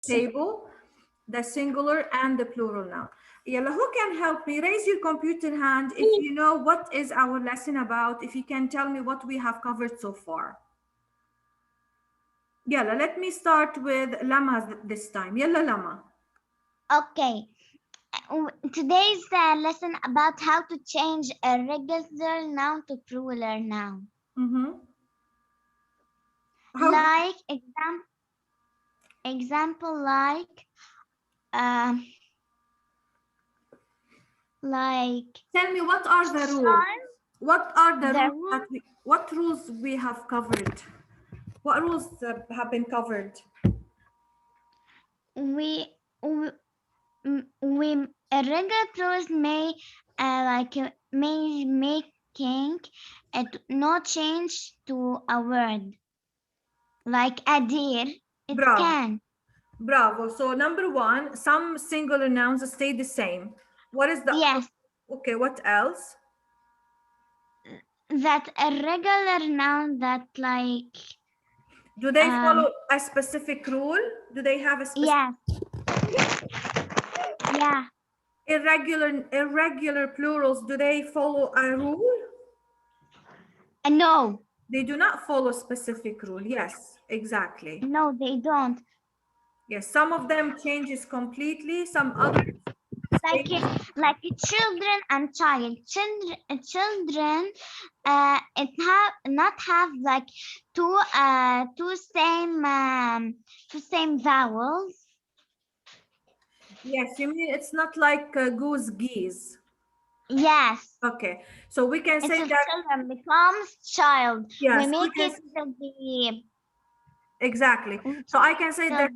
table, the singular and the plural noun. Yalla, who can help me? Raise your computer hand if you know what is our lesson about, if you can tell me what we have covered so far. Yalla, let me start with Lama this time. Yalla, Lama. Okay. Today's lesson about how to change a regular noun to plural noun. Like example like tell me what are the rules? What are the rules what rules we have covered? What rules have been covered? We irregular plurals may may making no change to a word. Like a deer, it Bravo. can. Bravo. So number one, some singular nouns stay the same. What is the? Yes. Okay. What else? That a regular noun that like. Do they follow a specific rule? Do they have a specific? Yeah. Yeah. Irregular plurals. Do they follow a rule? No. They do not follow a specific rule. Yes, exactly. No, they don't. Yes, some of them changes completely. Some others. Like children and child. Children it not have like two same vowels. Yes, you mean it's not like goose geese. Yes. Okay, so we can say that children becomes child. Yes, we make it the exactly. So I can say that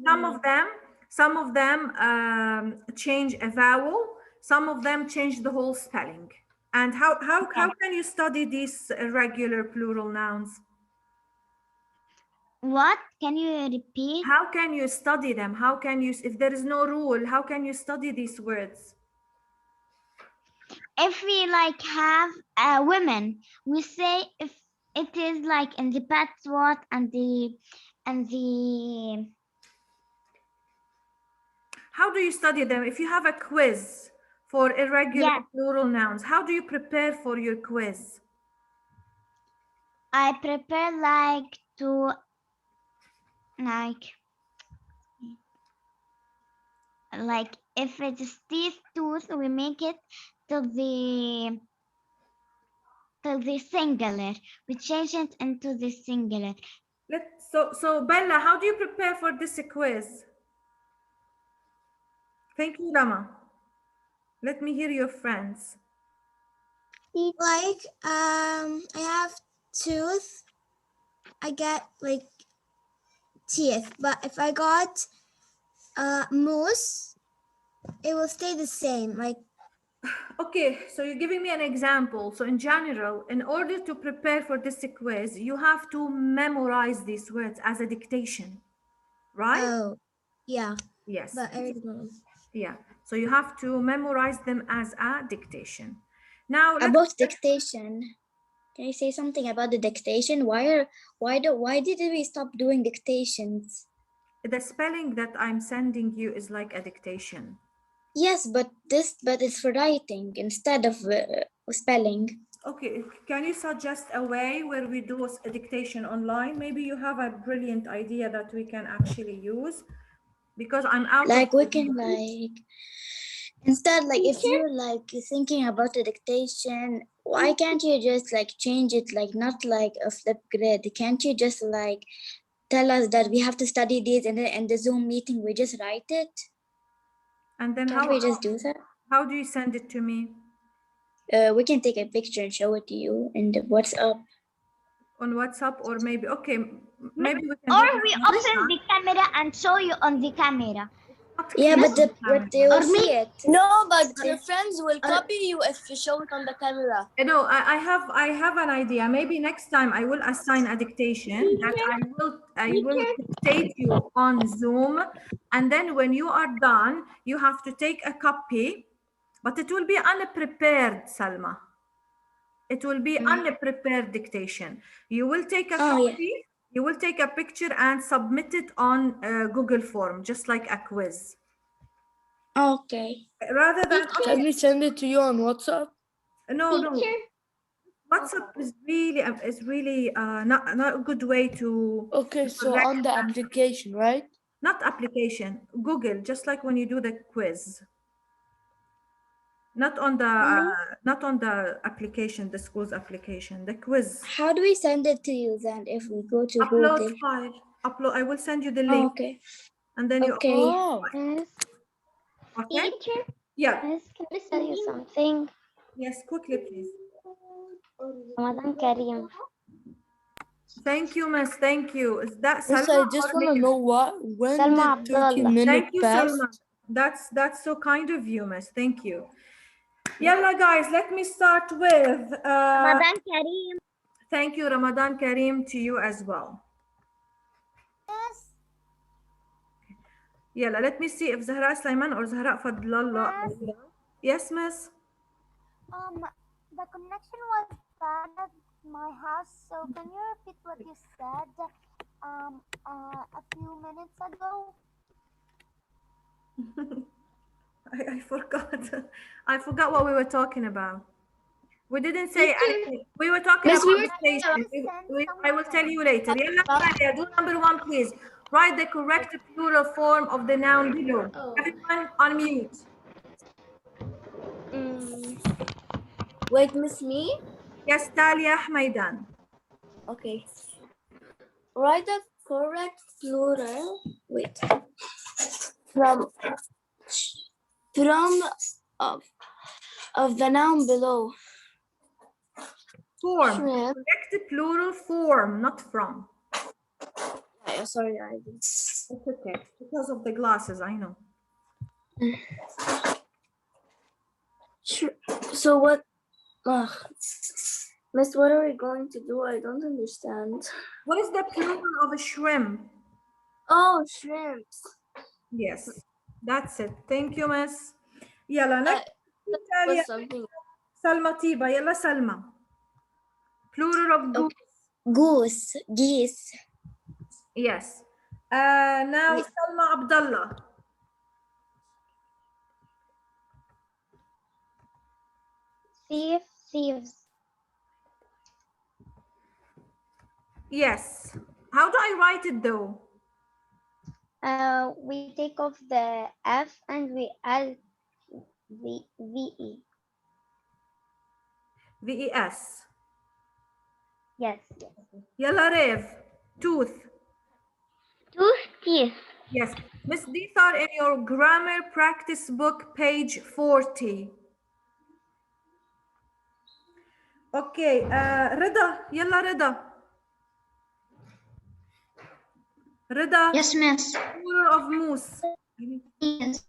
some of them change a vowel, some of them change the whole spelling. And how can you study these irregular plural nouns? What? Can you repeat? How can you study them? How can you, if there is no rule, how can you study these words? If we like have women, we say if it is like in the past what and the How do you study them? If you have a quiz for irregular plural nouns, how do you prepare for your quiz? I prepare like to like if it is teeth tooth, we make it to the singular. We change it into the singular. So Bella, how do you prepare for this quiz? Thank you, Rama. Let me hear your friends. Like I have tooth, I get like teeth, but if I got moose, it will stay the same. Like okay, so you're giving me an example. So in general, in order to prepare for this quiz, you have to memorize these words as a dictation, right? Oh, yeah. Yes. But I don't know. Yeah. So you have to memorize them as a dictation. Now about dictation. Can I say something about the dictation? Why did we stop doing dictations? The spelling that I'm sending you is like a dictation. Yes, but it's for writing instead of spelling. Okay, can you suggest a way where we do a dictation online? Maybe you have a brilliant idea that we can actually use, because I'm out. Like we can like instead, like if you're like thinking about the dictation, why can't you just like change it, like not like a flip grid? Can't you just like tell us that we have to study these and then in the Zoom meeting we just write it? And then can't we just do that? How do you send it to me? We can take a picture and show it to you in the WhatsApp. On WhatsApp, or maybe maybe we can. Or we open the camera and show you on the camera. Yeah, but they will see it. No, but your friends will copy you if you show it on the camera. No, I have an idea. Maybe next time I will assign a dictation that I will dictate you on Zoom, and then when you are done, you have to take a copy, but it will be unprepared, Salma. It will be unprepared dictation. You will take a copy. You will take a picture and submit it on Google form, just like a quiz. Okay. Rather than, Can we send it to you on WhatsApp? no. Teacher, WhatsApp is really not a good way to Okay, so correct on the application, right? not application, Google, just like when you do the quiz. Not on the application, the school's application, the quiz. How do we send it to you then if we go to Upload Google? file. Upload. I will send you the Oh, link, okay. and then you. Okay. Oh, Miss, Okay. teacher, Yeah. Miss, can I tell you something? Yes. Quickly, please. Ramadan Kareem. Thank you, Miss. Thank you. Is that Miss, Salma I just or want to Liv? know when Salma did 30 Abdullah. minutes Thank you, pass? Salma. That's so kind of you, Miss. Thank you. Yalla, guys. Let me start with. Ramadan Kareem. Thank you, Ramadan Kareem, to you as well. Yes. Yalla, let me see if Zahra Sulaiman or Zahra Fadlallah. Yes, Miss. The connection was bad at my house, so can you repeat what you said a few minutes ago? I forgot. I forgot what we were talking about. We didn't say anything. We were talking Miss, about we were dictation. I will tell you later. Yalla, Sadia, do number 1, please. Write the correct plural form of the noun below. Everyone unmute. Wait, Miss me? Yes, Talia Hmaidan. Okay. Write the correct plural. Wait. From of the noun below. Form. Shrimp. Correct plural form, not from. Sorry, I did. It's okay. Because of the glasses, I know. So what? Miss, what are we going to do? I don't understand. What is the plural of a shrimp? Oh, shrimps. Yes, that's it. Thank you, Miss. Yalla, next. Talia. Something. Salma Tiba. Yalla, Salma. Plural of goose. Goose, geese. Yes. Now Salma Abdullah. Thief, thieves. Yes. How do I write it though? We take off the F and we add the VE. VES. Yes. Yalla, Rev. Tooth. Tooth, teeth. Yes. Miss, these are in your grammar practice book, page 40. Okay. Rida. Yalla, Rida. Rida. Yes, miss. Plural of moose. Yes.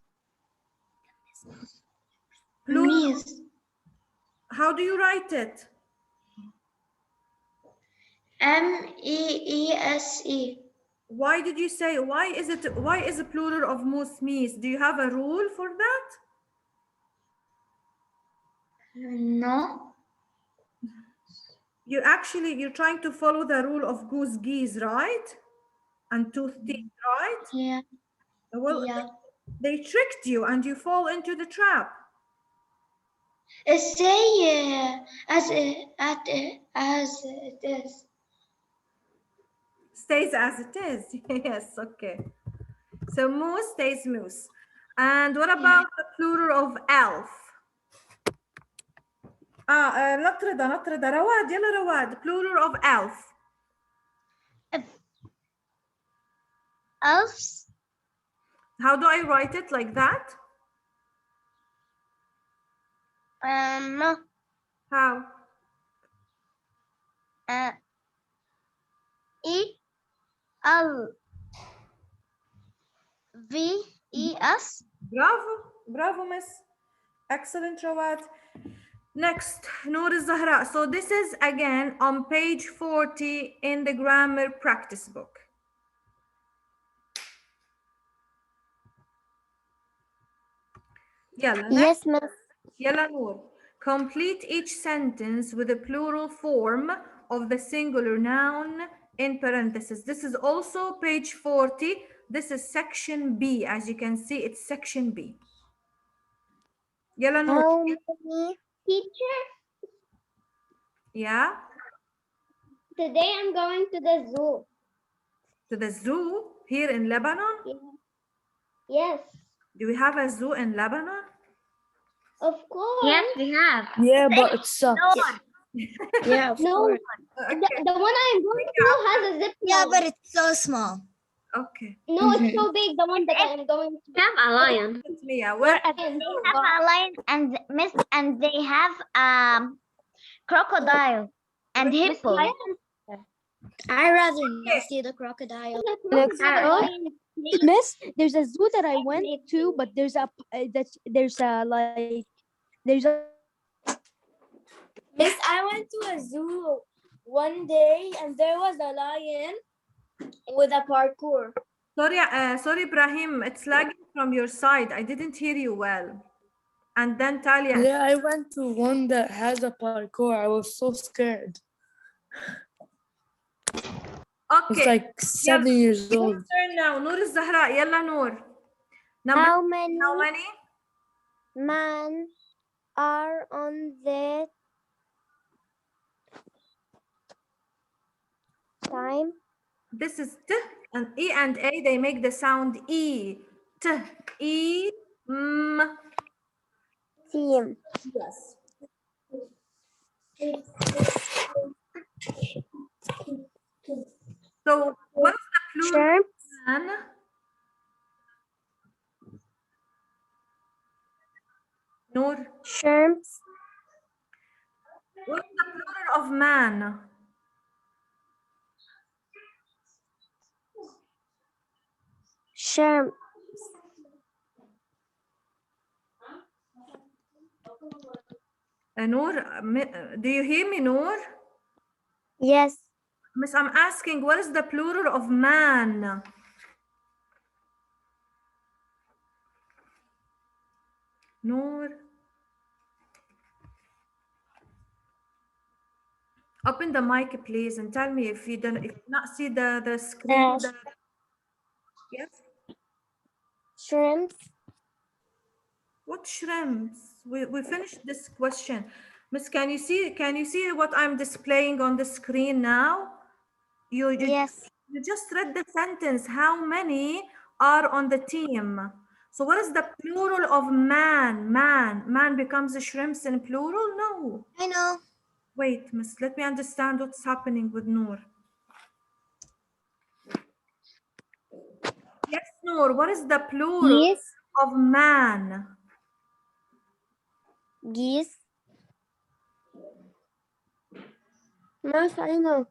Plural. Miss. How do you write it? MEESE. Why did you say, why is the plural of moose meese? Do you have a rule for that? No. You're trying to follow the rule of goose geese, right? And tooth teeth, right? Yeah. Well, Yeah. they tricked you and you fall into the trap. Say as it is. Stays as it is. Yes, okay. So moose stays moose. And what about the plural of elf? not Rida, Rawad, yalla Rawad. Plural of elf. Elves. How do I write it like that? No. How? ELVES. Bravo, miss. Excellent, Rawad. Next, Noor Zahra. So this is again on page 40 in the grammar practice book. Yalla, Yes, miss. Yalla, Noor. Complete each sentence with a plural form of the singular noun in parentheses. This is also page 40. This is section B. As you can see, it's section B. Yalla Noor. How many? Teacher, Yeah, today I'm going to the zoo. to the zoo here in Lebanon. Yes, Do we have a zoo in Lebanon? of course. Yes, we have. Yeah, but it sucks. Yeah, of No, course. the one I'm going to has a zip line. Yeah, but it's so small. Okay. No, it's so big. The one that I'm going to. We have a lion. It's Mia. Where They have a lion and and they have crocodile and hippo. I rather not see the crocodile. Miss, there's a zoo that I went to, but there's a Miss, I went to a zoo one day and there was a lion with a parkour. sorry, Ibrahim. It's lagging from your side. I didn't hear you well. And then Talia. Yeah, I went to one that has a parkour. I was so scared. It's Okay. like 7 years old. Turn now. Noor Zahra. Yalla Noor. Number How many how many? men are on the time? This is T and E and A. They make the sound E. T, E, M. Team. Yes. So what is the plural Sure. man? Noor. Shrimps. What is the plural of man? Shrimp. Noor, do you hear me, Noor? Yes. Miss, I'm asking, what is the plural of man? Noor. Open the mic, please, and tell me if you not see the screen. Yes. Shrimps. What shrimps? We finished this question. Miss, can you see what I'm displaying on the screen now? Yes. You just read the sentence. How many are on the team? So what is the plural of man? Man becomes a shrimps in plural? No. I know. Wait, Miss, let me understand what's happening with Noor. Yes, Noor, what is the plural Geese. of man? Geese. Yes, I know.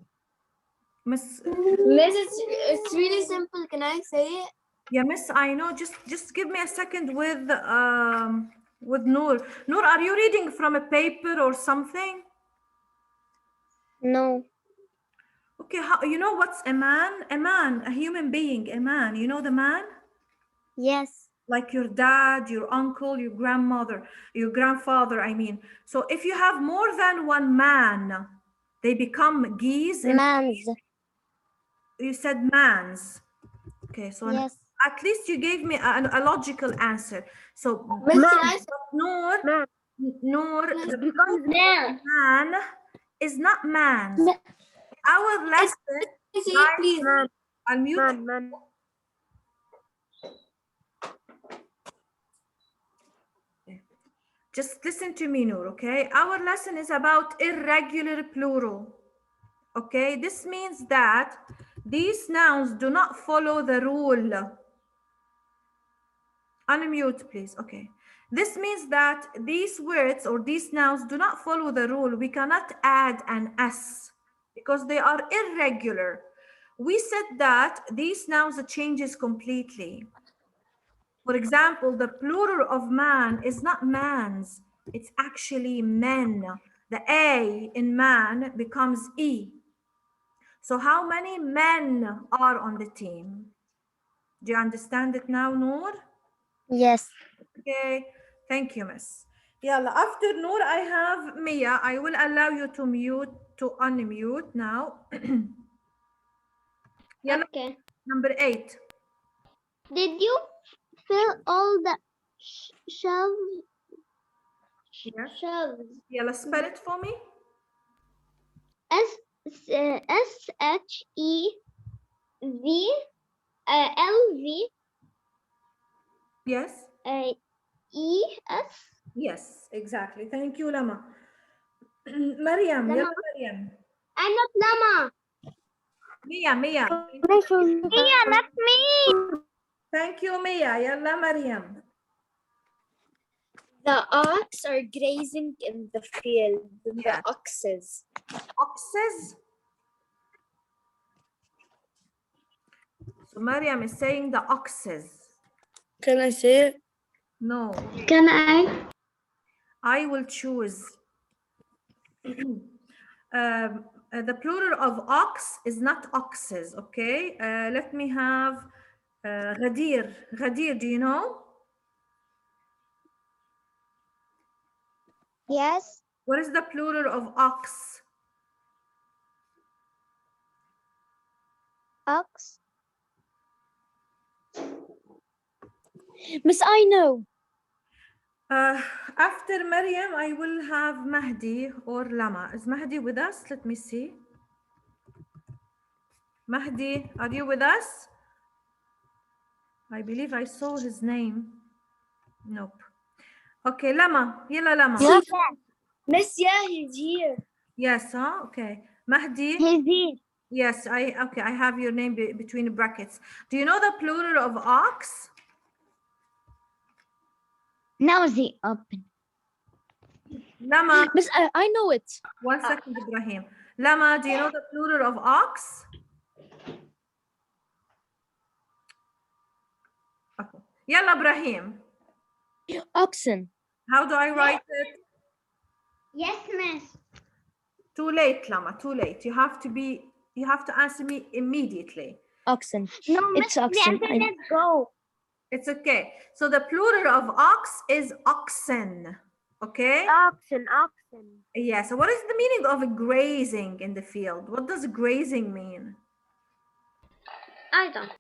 Miss, Miss, it's really simple. Can I say it? yeah, Miss, I know. Just give me a second with Noor. Noor, are you reading from a paper or something? No. Okay, you know what's a man? A man, a human being, a man. You know the man? Yes. Like your dad, your uncle, your grandmother, your grandfather, I mean. So if you have more than one man, they become geese. Mans. You said mans. Okay, so Yes. at least you gave me a logical answer. So Miss, can I say Noor, the Becomes man. man is not mans. Our lesson, it, please? unmute. Man. Just listen to me, Noor, okay? Our lesson is about irregular plural. Okay, this means that these nouns do not follow the rule. Unmute, please. Okay. This means that these words or these nouns do not follow the rule. We cannot add an S because they are irregular. We said that these nouns changes completely. For example, the plural of man is not mans, it's actually men. The A in man becomes E. So how many men are on the team? Do you understand it now, Noor? Yes. Okay, thank you, Miss. Yalla, after Noor, I have Mia. I will allow you to unmute now. يلا Okay. number 8. Did you fill all the shelves? Yes. Shelves. يلا spell it for me. SHEV Yes. ES. Yes, exactly. Thank you, Lama. Mariam, Lama. يلا Mariam. I'm not Lama. Mia, Mia. Yeah, not me. Thank you, Mia. يلا Mariam. The ox are grazing in the field. The Yeah. oxes. Oxes. So Mariam is saying the oxes. Can I say it? No, Can I? I will choose. The plural of ox is not oxes, okay? Let me have Ghadir. Ghadir, do you know? Yes. What is the plural of ox? Ox. Miss, I know. After Maryam, I will have Mahdi or Lama. Is Mahdi with us? Let me see. Mahdi, are you with us? I believe I saw his name. Nope. Okay, Lama. Yalla Lama. Yes. Miss, yeah, he's here. Yes, huh? Okay. Mahdi. He's here. Yes, I have your name between brackets. Do you know the plural of ox? Nosy open. Lama. Miss, I know it. 1 second, Ibrahim. Lama, do you know the plural of ox? Okay. Yalla, Ibrahim. Oxen. How do I write it? Yes, miss. Too late, Lama, too late. You have to answer me immediately. Oxen. No, It's miss. The oxen. answer is go. It's okay. So the plural of ox is oxen. Okay? Oxen. Oxen. Yeah. So what is the meaning of grazing in the field? What does grazing mean? I don't.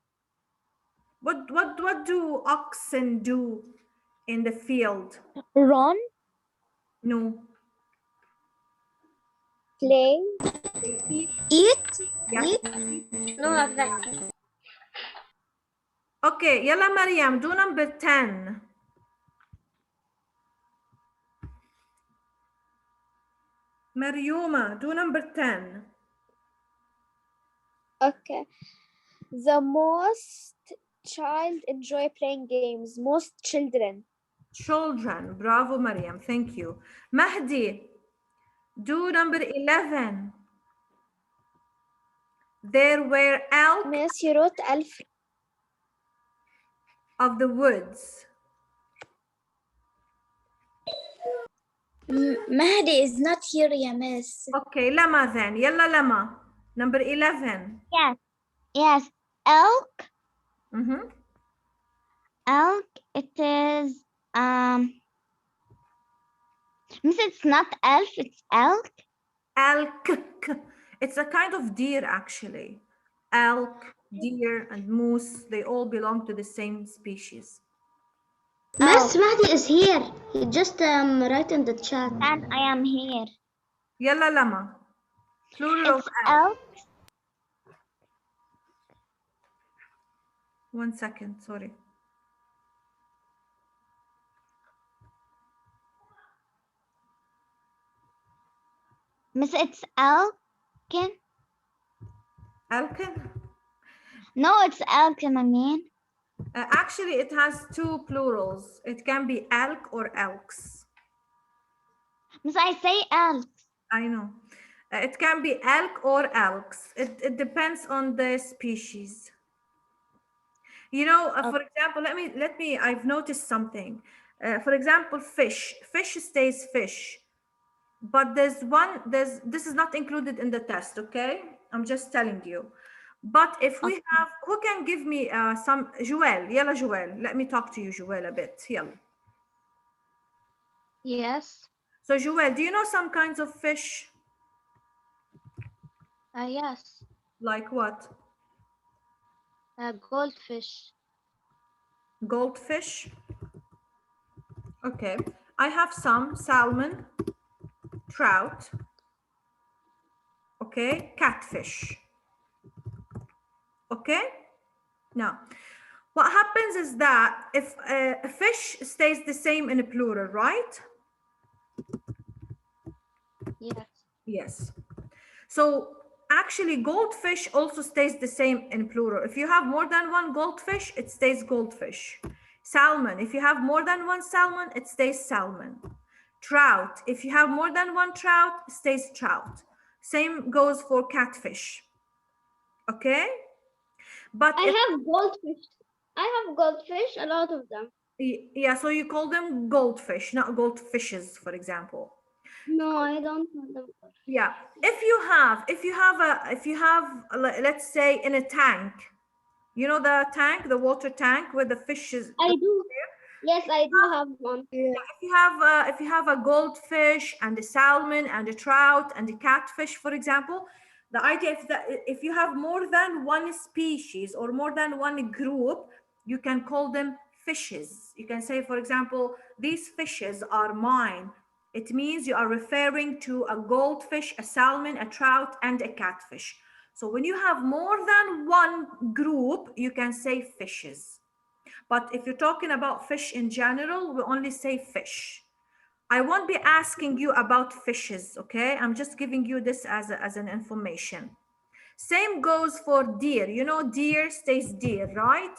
What do oxen do in the field? Run. No. Play. Eat. Yeah. No, not that. Okay, yalla Mariam, do number 10. Mariuma, do number 10. Okay. The most child enjoy playing games. Most children. Children. Bravo, Mariam. Thank you. Mahdi, do number 11. There were elk Miss, you wrote elf. of the woods. Mahdi is not here, ya miss. Okay, Lama then. Yalla Lama. Number 11. Yes. Yes. Elk. Mm-hmm. Elk. It is Miss, it's not elf. It's elk. Elk. It's a kind of deer, actually. Elk, deer, and moose, they all belong to the same species. Miss Mahdi is here. He just write in the chat. And I am here. Yalla Lama. Plural It's of elk. elk. 1 second, sorry. Miss, it's elkin. Elkin? No, it's elkin, I mean. Actually, it has two plurals. It can be elk or elks. Miss, I say elk. I know. It can be elk or elks. It depends on the species. You know, for example, let me. I've noticed something. For example, fish. Fish stays fish, but this is not included in the test. Okay, I'm just telling you. But if we have, who can give me some Joel? Yalla Joel. Let me talk to you, Joel, a bit. Yalla. Yes. So Joel, do you know some kinds of fish? Yes. Like what? Goldfish. Goldfish. Okay. I have some salmon, trout. Okay. Catfish. Okay. Now, what happens is that if a fish stays the same in a plural, right? Yes. Yes. So actually goldfish also stays the same in plural. If you have more than one goldfish, it stays goldfish. Salmon, if you have more than one salmon, it stays salmon. Trout, if you have more than one trout, it stays trout. Same goes for catfish. Okay? But I if, have goldfish. I have goldfish, a lot of them. yeah, so you call them goldfish, not goldfishes, for example. No, I don't know them. Yeah, if you have let's say in a tank, you know the tank, the water tank where the fish is I do. Yes, I do have one. if you have a goldfish and a salmon and a trout and a catfish, for example, the idea is that if you have more than one species or more than one group, you can call them fishes. You can say, for example, these fishes are mine. It means you are referring to a goldfish, a salmon, a trout, and a catfish. So when you have more than one group, you can say fishes. But if you're talking about fish in general, we only say fish. I won't be asking you about fishes, okay? I'm just giving you this as an information. Same goes for deer. You know, deer stays deer, right?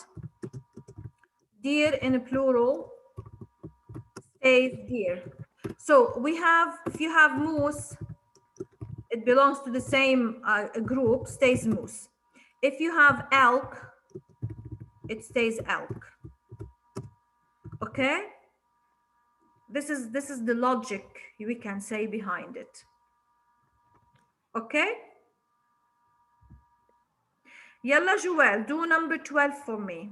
Deer in plural stays deer. So we have, if you have moose, it belongs to the same group, stays moose. If you have elk, it stays elk. Okay? This is the logic we can say behind it. Okay? Yalla Joel, do number 12 for me.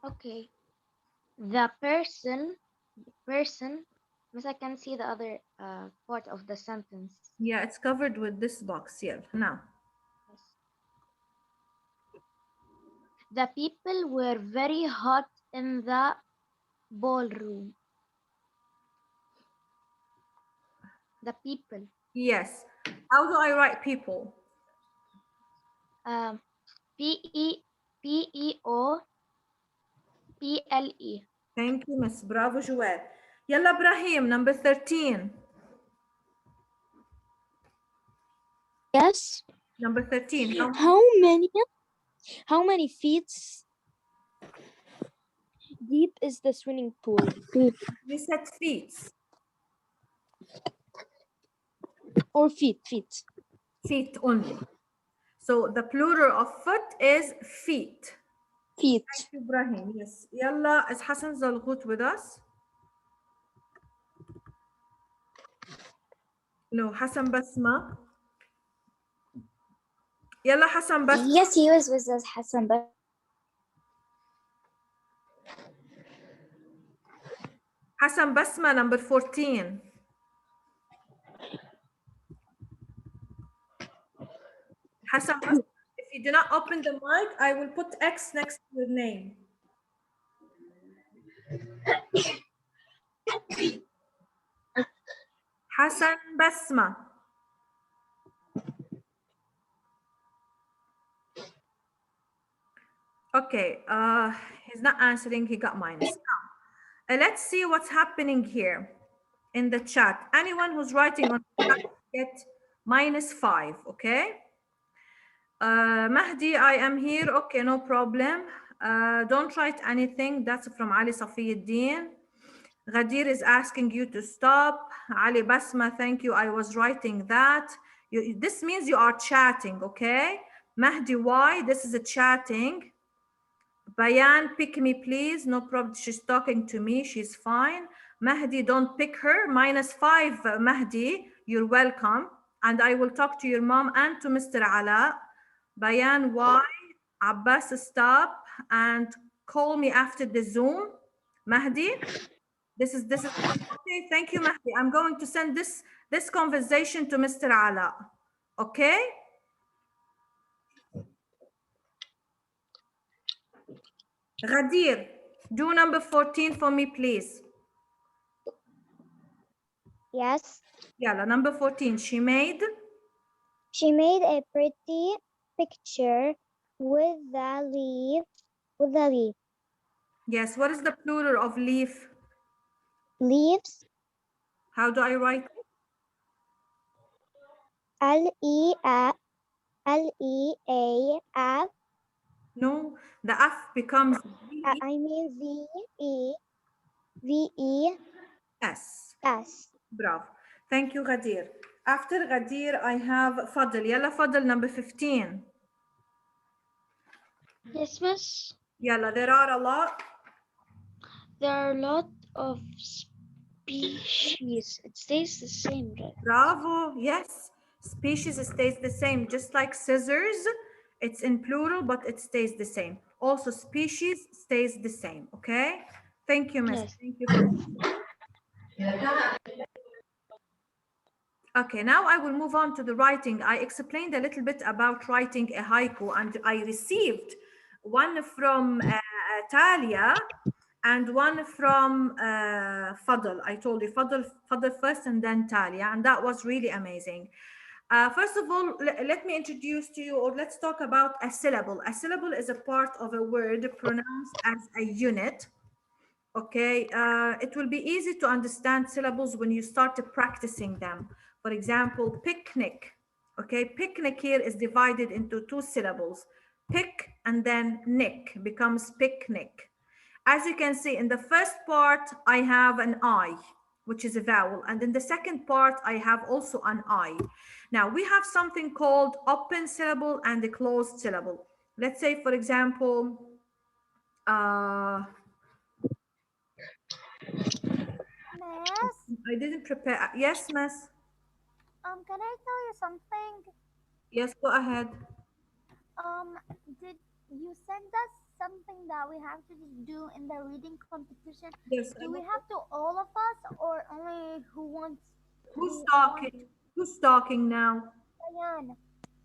Okay. The person, because I can see the other part of the sentence. Yeah, it's covered with this box here. Now. Yes. The people were very hot in the ballroom. The people. Yes. How do I write people? P-E-O-P-L-E. Thank you, Miss. Bravo, Joel. Yalla Ibrahim, number 13. Yes. Number 13. How many feet deep is the swimming pool? We said feet. Or feet. Feet only. So the plural of foot is feet. Feet. Thank you, Ibrahim. Yes. Yalla, is Hassan Zalghut with us? No, Hassan Basma. Yalla, Hassan Basma. Yes, he was with us, Hassan, but Hassan Basma, number 14. Hassan Basma, if you do not open the mic, I will put X next to your name. Hassan Basma. Okay, he's not answering, he got minus. Now, let's see what's happening here in the chat. Anyone who's writing on the chat get -5, okay? Mahdi, I am here. Okay, no problem. Don't write anything. That's from Ali Safiyuddin. Ghadir is asking you to stop. Ali Basma, thank you. I was writing that. This means you are chatting, okay? Mahdi, why? This is a chatting. Bayan, pick me, please. No problem. She's talking to me. She's fine. Mahdi, don't pick her. -5, Mahdi. You're welcome. And I will talk to your mom and to Mr. Ala. Bayan, why? Abbas, stop and call me after the Zoom. Mahdi, this is okay. Thank you, Mahdi. I'm going to send this conversation to Mr. Ala. Okay? Ghadir, do number 14 for me, please. Yes. Yalla, number 14. She made She made a pretty picture with the leaf. With the leaf. yes. What is the plural of leaf? Leaves. How do I write? L-E-A. L-E-A-F. No, the F becomes I mean V-E-V-E-S. S. Bravo. Thank you, Ghadir. After Ghadir, I have Fadl. Yalla, Fadl, number 15. Yes, miss. Yalla, there are a lot. There are a lot of species. It stays the same, right? Bravo. Yes. Species stays the same, just like scissors. It's in plural, but it stays the same. Also, species stays the same. Okay. Thank you, Miss. Yes. Thank you for. Okay, now I will move on to the writing. I explained a little bit about writing a haiku, and I received one from Talia and one from Fadl. I told you Fadl first and then Talia, and that was really amazing. First of all, let me introduce to you, or let's talk about a syllable. A syllable is a part of a word pronounced as a unit. Okay, it will be easy to understand syllables when you start practicing them. For example, picnic. Okay, picnic here is divided into two syllables. Pick and then nick becomes picnic. As you can see, in the first part, I have an I, which is a vowel. And in the second part, I have also an I. Now, we have something called open syllable and a closed syllable. Let's say, for example, Miss, I didn't prepare. Yes, miss. can I tell you something? Yes, go ahead. Did you send us something that we have to do in the reading competition? Yes. Do we have to all of us or only Who's who wants talking? Who's talking now? Diane?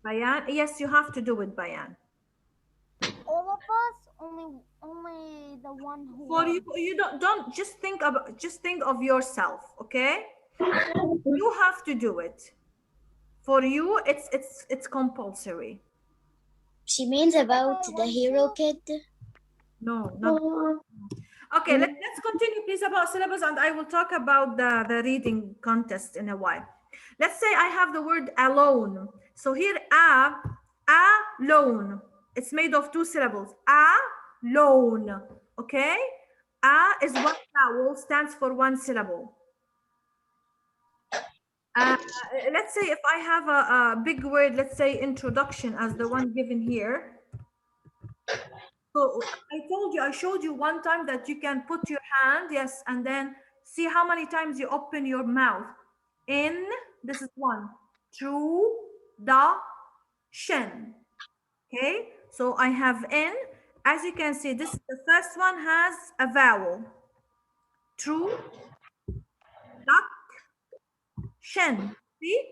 Bayan? Yes, you have to do it, Bayan. All of us? Only the one who For you, wants. you don't just think of yourself, okay? You have to do it. For you, it's compulsory. She means about Okay, the 1, hero 2. kid. No, not. Okay, let's continue, please, about syllables, and I will talk about the reading contest in a while. Let's say I have the word alone. So here, alone. It's made of two syllables. Alone. Okay? A is one vowel, stands for one syllable. Let's say if I have a big word, let's say introduction as the one given here. So I told you, I showed you one time that you can put your hand, yes, and then see how many times you open your mouth. In, this is one. True, da, shin. Okay, so I have in. As you can see, this the first one has a vowel. True, duck, shin. See?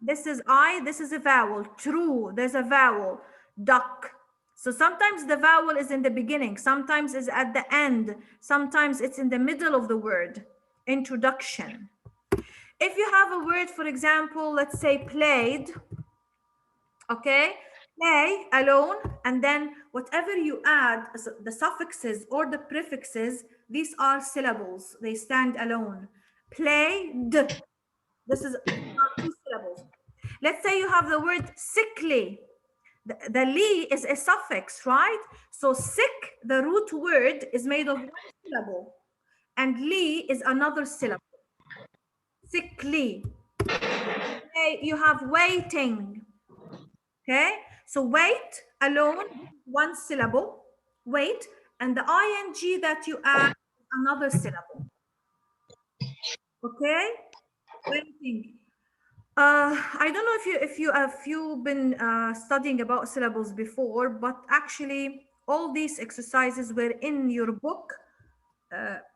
This is I, this is a vowel. True, there's a vowel. Duck. So sometimes the vowel is in the beginning, sometimes it's at the end, sometimes it's in the middle of the word. Introduction. If you have a word, for example, let's say played, okay? Play alone, and then whatever you add, the suffixes or the prefixes, these are syllables. They stand alone. Played. This is two syllables. Let's say you have the word sickly. The li is a suffix, right? So sick, the root word is made of one syllable, and li is another syllable. Sickly. Okay, you have waiting. Okay, so wait alone, one syllable. Wait, and the ing that you add, another syllable. Okay, waiting. I don't know if you've been studying about syllables before, but actually all these exercises were in your book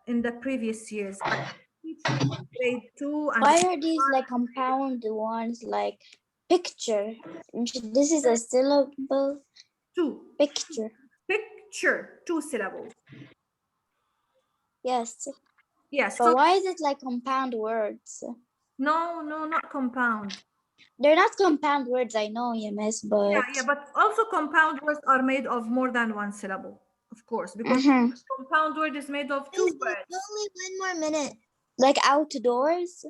in the previous years. I teach you in grade 2 and Why are these like compound ones like picture? This is a syllable. 2. Picture. Pick picture, 2 syllables. Yes. Yes. But why is it like compound words? No, not compound. They're not compound words, I know, yeah, miss, but Yeah, but also compound words are made of more than 1 syllable, of course, because compound word is made of 2 words. Only 1 more minute. like outdoors,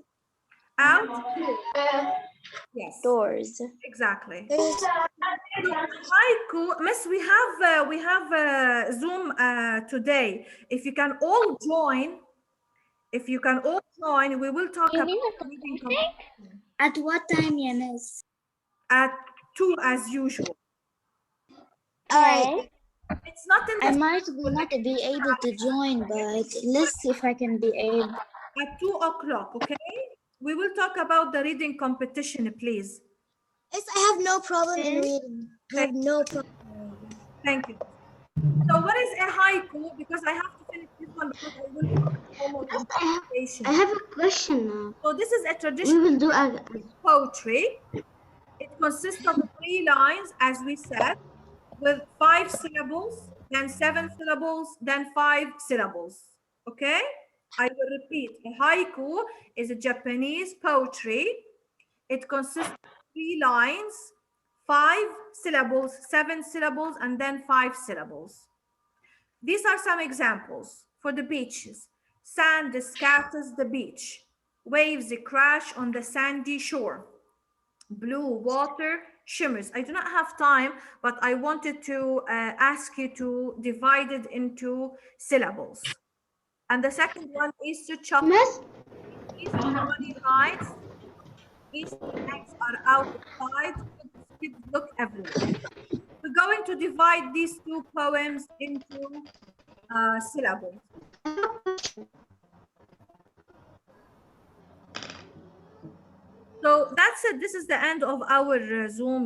Out, yes, doors. exactly. So, haiku, Miss, we have Zoom today. If you can all join, we will talk You about mean the reading music? competition At what time, yeah, miss? at 2 as usual. Okay. It's not in I the might not be able to join, but let's see if I can be able. at 2 o'clock, okay? We will talk about the reading competition, please. Yes, I have no problem in reading. I have no problem in reading. Thank you. So what is a haiku? Because I have to finish this one because I will do homework interpretation. I have a question now. So this is a We traditional will do poetry. It consists of 3 lines, as we said, with 5 syllables, then 7 syllables, then 5 syllables. Okay? I will repeat. A haiku is a Japanese poetry. It consists of 3 lines, 5 syllables, 7 syllables, and then 5 syllables. These are some examples for the beaches. Sand scatters the beach. Waves crash on the sandy shore. Blue water shimmers. I do not have time, but I wanted to ask you to divide it into syllables. And the second one is to chocolate. Easter bunny hides. Easter eggs are out of sight. Kids look everywhere. We're going to divide these 2 poems into syllables. So that's it. This is the end of our Zoom.